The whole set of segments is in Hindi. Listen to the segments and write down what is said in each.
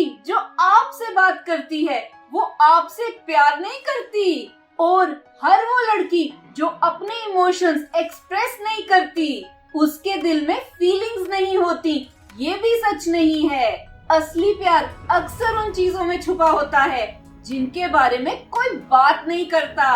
लड़की जो आपसे बात करती है वो आपसे प्यार नहीं करती, और हर वो लड़की जो अपने इमोशंस एक्सप्रेस नहीं करती उसके दिल में फीलिंग्स नहीं होती, ये भी सच नहीं है। असली प्यार अक्सर उन चीजों में छुपा होता है जिनके बारे में कोई बात नहीं करता।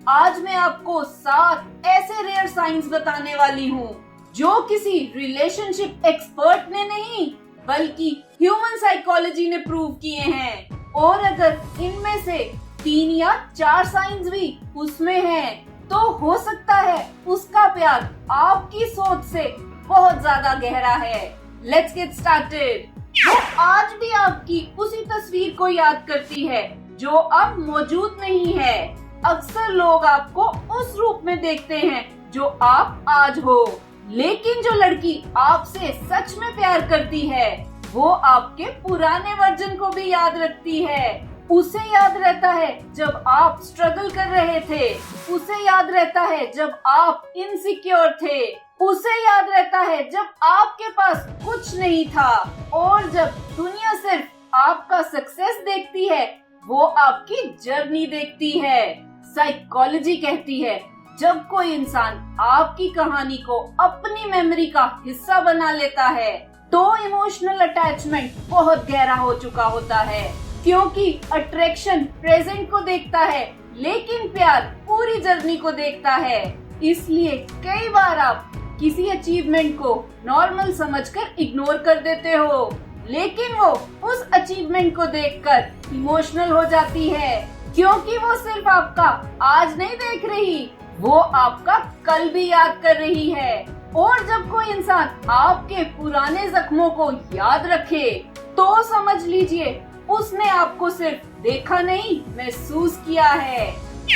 आज मैं आपको 7 ऐसे रेयर साइंस बताने वाली हूँ जो किसी रिलेशनशिप एक्सपर्ट ने नहीं बल्कि ह्यूमन साइकोलॉजी ने प्रूव किए हैं। और अगर इनमें से 3 या 4 साइंस भी उसमें हैं, तो हो सकता है उसका प्यार आपकी सोच से बहुत ज्यादा गहरा है। Let's get started. वो आज भी आपकी उसी तस्वीर को याद करती है जो अब मौजूद नहीं है। अक्सर लोग आपको उस रूप में देखते हैं जो आप आज हो, लेकिन जो लड़की आपसे सच में प्यार करती है वो आपके पुराने वर्जन को भी याद रखती है। उसे याद रहता है जब आप स्ट्रगल कर रहे थे, उसे याद रहता है जब आप इनसिक्योर थे, उसे याद रहता है जब आपके पास कुछ नहीं था, और जब दुनिया सिर्फ आपका सक्सेस देखती है वो आपकी जर्नी देखती है। साइकोलॉजी कहती है जब कोई इंसान आपकी कहानी को अपनी मेमोरी का हिस्सा बना लेता है तो इमोशनल अटैचमेंट बहुत गहरा हो चुका होता है, क्योंकि अट्रैक्शन प्रेजेंट को देखता है लेकिन प्यार पूरी जर्नी को देखता है। इसलिए कई बार आप किसी अचीवमेंट को नॉर्मल समझकर इग्नोर कर देते हो, लेकिन वो उस अचीवमेंट को देखकर इमोशनल हो जाती है, क्योंकि वो सिर्फ आपका आज नहीं देख रही, वो आपका कल भी याद कर रही है। और जब कोई इंसान आपके पुराने जख्मों को याद रखे तो समझ लीजिए उसने आपको सिर्फ देखा नहीं महसूस किया है।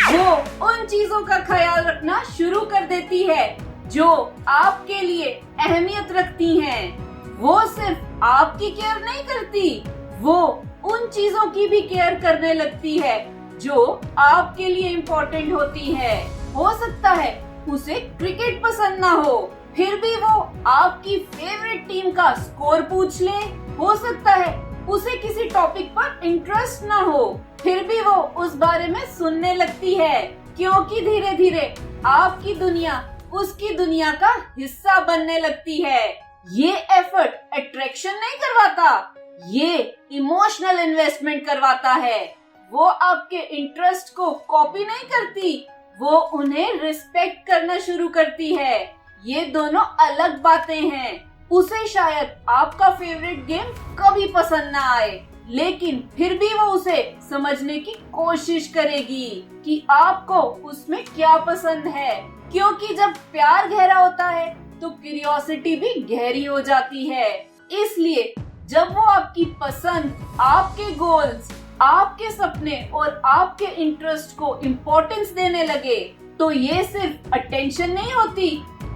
वो उन चीजों का ख्याल रखना शुरू कर देती है जो आपके लिए अहमियत रखती हैं। वो सिर्फ आपकी केयर नहीं करती, वो उन चीजों की भी केयर करने लगती है जो आपके लिए इम्पोर्टेंट होती है। हो सकता है उसे क्रिकेट पसंद ना हो, फिर भी वो आपकी फेवरेट टीम का स्कोर पूछ ले। हो सकता है उसे किसी टॉपिक पर इंटरेस्ट ना हो, फिर भी वो उस बारे में सुनने लगती है, क्योंकि धीरे धीरे आपकी दुनिया उसकी दुनिया का हिस्सा बनने लगती है। ये एफर्ट अट्रैक्शन नहीं करवाता, ये इमोशनल इन्वेस्टमेंट करवाता है। वो आपके इंटरेस्ट को कॉपी नहीं करती, वो उन्हें रिस्पेक्ट करना शुरू करती है। ये दोनों अलग बातें हैं। उसे शायद आपका फेवरेट गेम कभी पसंद ना आए, लेकिन फिर भी वो उसे समझने की कोशिश करेगी कि आपको उसमें क्या पसंद है, क्योंकि जब प्यार गहरा होता है तो क्यूरियोसिटी भी गहरी हो जाती है। इसलिए जब वो आपकी पसंद, आपके गोल्स, आपके सपने और आपके इंटरेस्ट को इम्पोर्टेंस देने लगे तो ये सिर्फ अटेंशन नहीं होती,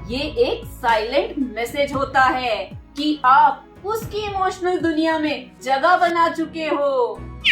ये एक साइलेंट मैसेज होता है कि आप उसकी इमोशनल दुनिया में जगह बना चुके हो।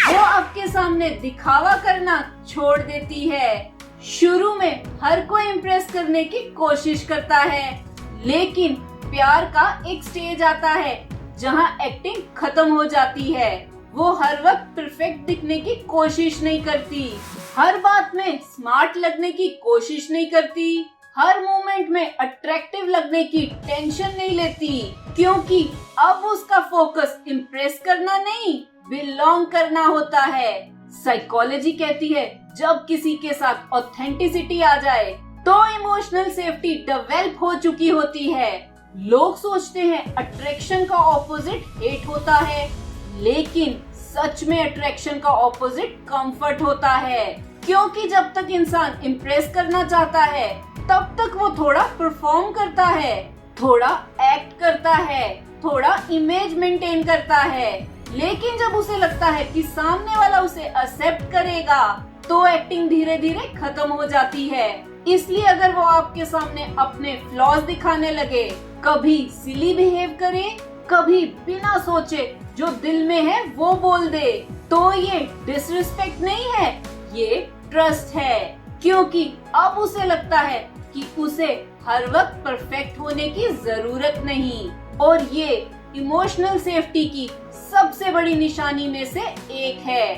वो आपके सामने दिखावा करना छोड़ देती है। शुरू में हर कोई इम्प्रेस करने की कोशिश करता है, लेकिन प्यार का एक स्टेज आता है जहां एक्टिंग खत्म हो जाती है। वो हर वक्त परफेक्ट दिखने की कोशिश नहीं करती, हर बात में स्मार्ट लगने की कोशिश नहीं करती, हर मोमेंट में अट्रैक्टिव लगने की टेंशन नहीं लेती, क्योंकि अब उसका फोकस इम्प्रेस करना नहीं, बिलोंग करना होता है। साइकोलॉजी कहती है जब किसी के साथ ऑथेंटिसिटी आ जाए तो इमोशनल सेफ्टी डेवलप हो चुकी होती है। लोग सोचते हैं अट्रैक्शन का ऑपोजिट हेट होता है, लेकिन सच में अट्रैक्शन का ऑपोजिट कंफर्ट होता है, क्योंकि जब तक इंसान इम्प्रेस करना चाहता है तब तक वो थोड़ा परफॉर्म करता है, थोड़ा एक्ट करता है, थोड़ा इमेज मेंटेन करता है, लेकिन जब उसे लगता है कि सामने वाला उसे एक्सेप्ट करेगा तो एक्टिंग धीरे धीरे खत्म हो जाती है। इसलिए अगर वो आपके सामने अपने फ्लॉज दिखाने लगे, कभी सिली बिहेव करे, कभी बिना सोचे जो दिल में है वो बोल दे, तो ये डिसरिस्पेक्ट नहीं है, ये ट्रस्ट है, क्योंकि अब उसे लगता है कि उसे हर वक्त परफेक्ट होने की जरूरत नहीं। और ये इमोशनल सेफ्टी की सबसे बड़ी निशानी में से एक है।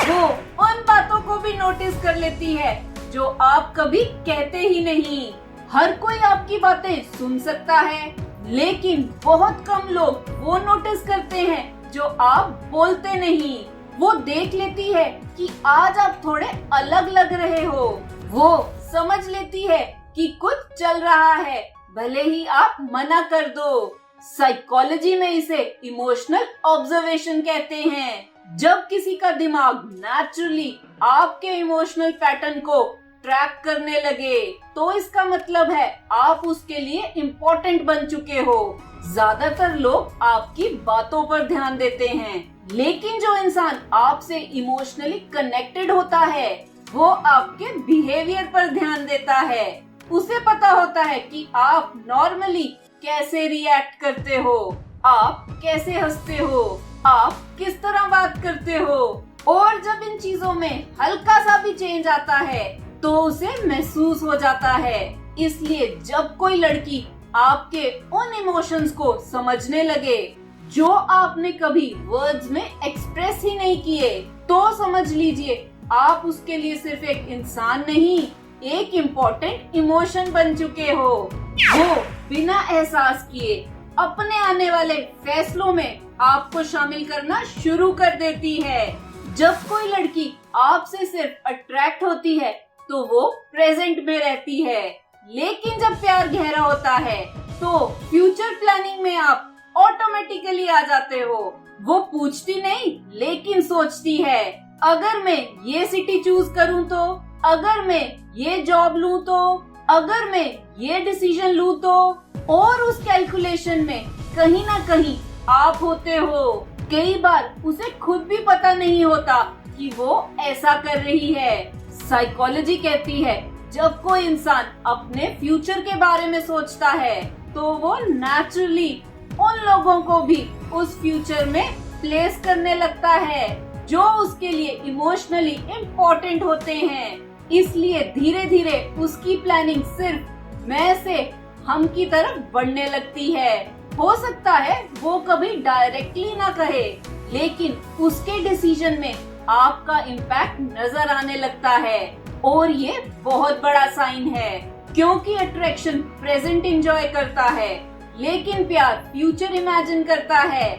वो उन बातों को भी नोटिस कर लेती है जो आप कभी कहते ही नहीं। हर कोई आपकी बातें सुन सकता है, लेकिन बहुत कम लोग वो नोटिस करते हैं जो आप बोलते नहीं। वो देख लेती है कि आज आप थोड़े अलग लग रहे हो। वो समझ लेती है कि कुछ चल रहा है, भले ही आप मना कर दो। साइकोलॉजी में इसे इमोशनल ऑब्जर्वेशन कहते हैं। जब किसी का दिमाग नेचुरली आपके इमोशनल पैटर्न को ट्रैक करने लगे, तो इसका मतलब है आप उसके लिए इम्पोर्टेंट बन चुके हो। ज्यादातर लोग आपकी बातों पर ध्यान देते हैं, लेकिन जो इंसान आपसे इमोशनली कनेक्टेड होता है, वो आपके बिहेवियर पर ध्यान देता है। उसे पता होता है कि आप नॉर्मली कैसे रिएक्ट करते हो, आप कैसे हंसते हो, आप किस तरह बात करते हो। और जब इन चीजों में हल्का सा भी चेंज आता है, तो उसे महसूस हो जाता है। इसलिए जब कोई लड़की आपके उन इमोशंस को समझने लगे जो आपने कभी वर्ड्स में एक्सप्रेस ही नहीं किए, तो समझ लीजिए आप उसके लिए सिर्फ एक इंसान नहीं, एक इम्पोर्टेंट इमोशन बन चुके हो। वो बिना एहसास किए अपने आने वाले फैसलों में आपको शामिल करना शुरू कर देती है। जब कोई लड़की आपसे सिर्फ अट्रैक्ट होती है, तो वो प्रेजेंट में रहती है, लेकिन जब प्यार गहरा होता है, तो फ्यूचर प्लानिंग में आप ऑटोमेटिकली आ जाते हो। वो पूछती नहीं, लेकिन सोचती है, अगर मैं ये सिटी चूज करूँ तो, अगर मैं ये जॉब लूँ तो, अगर मैं ये डिसीजन लूँ तो। और उस कैलकुलेशन में कहीं ना कहीं आप होते हो। कई बार उसे खुद भी पता नहीं होता कि वो ऐसा कर रही है। साइकोलॉजी कहती है, जब कोई इंसान अपने फ्यूचर के बारे में सोचता है, तो वो नेचुरली उन लोगों को भी उस फ्यूचर में प्लेस करने लगता है जो उसके लिए इमोशनली इम्पोर्टेंट होते हैं। इसलिए धीरे धीरे उसकी प्लानिंग सिर्फ मैं से हम की तरफ बढ़ने लगती है। हो सकता है वो कभी डायरेक्टली ना कहे, लेकिन उसके डिसीजन में आपका इम्पैक्ट नजर आने लगता है। और ये बहुत बड़ा साइन है, क्योंकि अट्रैक्शन प्रेजेंट एंजॉय करता है, लेकिन प्यार फ्यूचर इमेजिन करता है।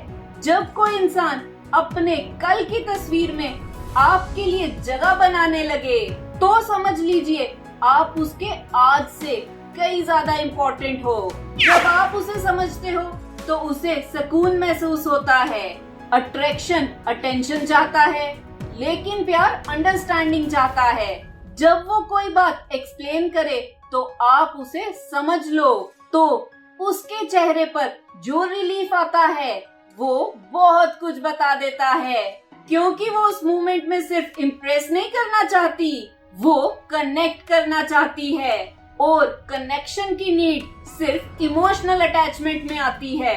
जब कोई इंसान अपने कल की तस्वीर में आपके लिए जगह बनाने लगे, तो समझ लीजिए आप उसके आज से कई ज्यादा इम्पोर्टेंट हो। जब आप उसे समझते हो, तो उसे सुकून महसूस होता है। अट्रैक्शन अटेंशन चाहता है, लेकिन प्यार अंडरस्टैंडिंग चाहता है। जब वो कोई बात एक्सप्लेन करे, तो आप उसे समझ लो, तो उसके चेहरे पर जो रिलीफ आता है, वो बहुत कुछ बता देता है। क्योंकि वो उस मोमेंट में सिर्फ इम्प्रेस नहीं करना चाहती, वो कनेक्ट करना चाहती है। और कनेक्शन की नीड सिर्फ इमोशनल अटैचमेंट में आती है।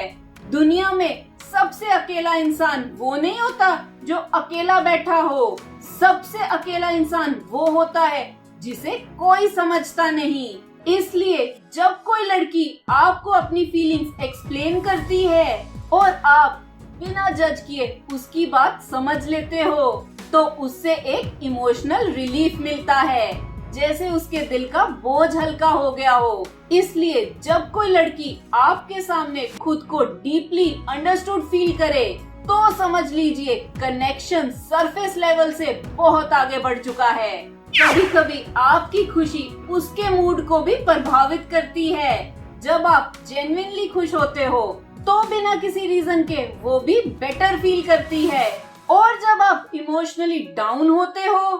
दुनिया में सबसे अकेला इंसान वो नहीं होता जो अकेला बैठा हो। सबसे अकेला इंसान वो होता है जिसे कोई समझता नहीं। इसलिए जब कोई लड़की आपको अपनी फीलिंग्स एक्सप्लेन करती है और आप बिना जज किए उसकी बात समझ लेते हो, तो उससे एक इमोशनल रिलीफ मिलता है, जैसे उसके दिल का बोझ हल्का हो गया हो। इसलिए जब कोई लड़की आपके सामने खुद को डीपली अंडरस्टूड फील करे, तो समझ लीजिए कनेक्शन सरफेस लेवल से बहुत आगे बढ़ चुका है। कभी कभी आपकी खुशी उसके मूड को भी प्रभावित करती है। जब आप जेन्युइनली खुश होते हो, तो बिना किसी रीजन के वो भी बेटर फील करती है। और जब आप इमोशनली डाउन होते हो,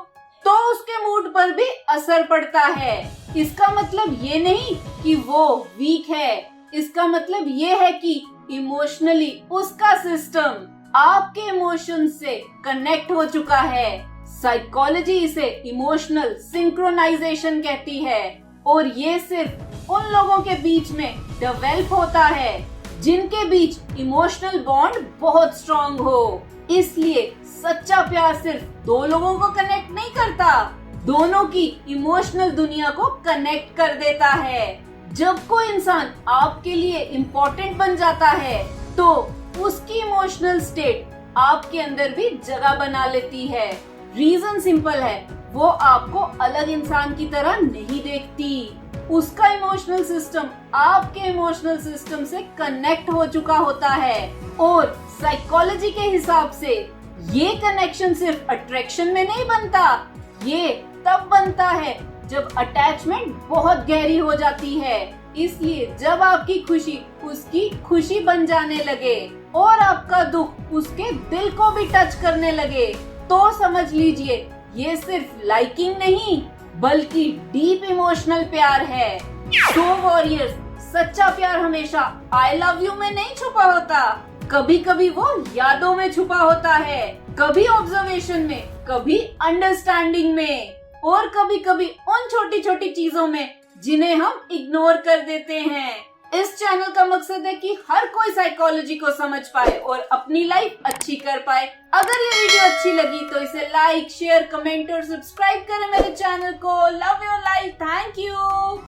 तो उसके मूड पर भी असर पड़ता है। इसका मतलब ये नहीं कि वो वीक है, इसका मतलब ये है कि इमोशनली उसका सिस्टम आपके इमोशन से कनेक्ट हो चुका है। साइकोलॉजी इसे इमोशनल सिंक्रोनाइजेशन कहती है, और ये सिर्फ उन लोगों के बीच में डेवलप होता है जिनके बीच इमोशनल बॉन्ड बहुत स्ट्रॉन्ग हो। इसलिए सच्चा प्यार सिर्फ दो लोगों को कनेक्ट नहीं करता, दोनों की इमोशनल दुनिया को कनेक्ट कर देता है। जब कोई इंसान आपके लिए इम्पोर्टेंट बन जाता है, तो उसकी इमोशनल स्टेट आपके अंदर भी जगह बना लेती है। रीजन सिंपल है, वो आपको अलग इंसान की तरह नहीं देखती। उसका इमोशनल सिस्टम आपके इमोशनल सिस्टम से कनेक्ट हो चुका होता है और साइकोलॉजी के हिसाब से ये कनेक्शन सिर्फ अट्रैक्शन में नहीं बनता, ये तब बनता है जब अटैचमेंट बहुत गहरी हो जाती है। इसलिए जब आपकी खुशी उसकी खुशी बन जाने लगे और आपका दुख उसके दिल को भी टच करने लगे, तो समझ लीजिए ये सिर्फ लाइकिंग नहीं बल्कि डीप इमोशनल प्यार है। तो वॉरियर्स, सच्चा प्यार हमेशा आई लव यू में नहीं छुपा होता, कभी कभी वो यादों में छुपा होता है, कभी ऑब्जर्वेशन में, कभी अंडरस्टैंडिंग में और कभी कभी उन छोटी छोटी चीजों में जिन्हें हम इग्नोर कर देते हैं। इस चैनल का मकसद है कि हर कोई साइकोलॉजी को समझ पाए और अपनी लाइफ अच्छी कर पाए। अगर ये वीडियो अच्छी लगी तो इसे लाइक, शेयर, कमेंट और सब्सक्राइब करें मेरे चैनल को। Love your life, thank you.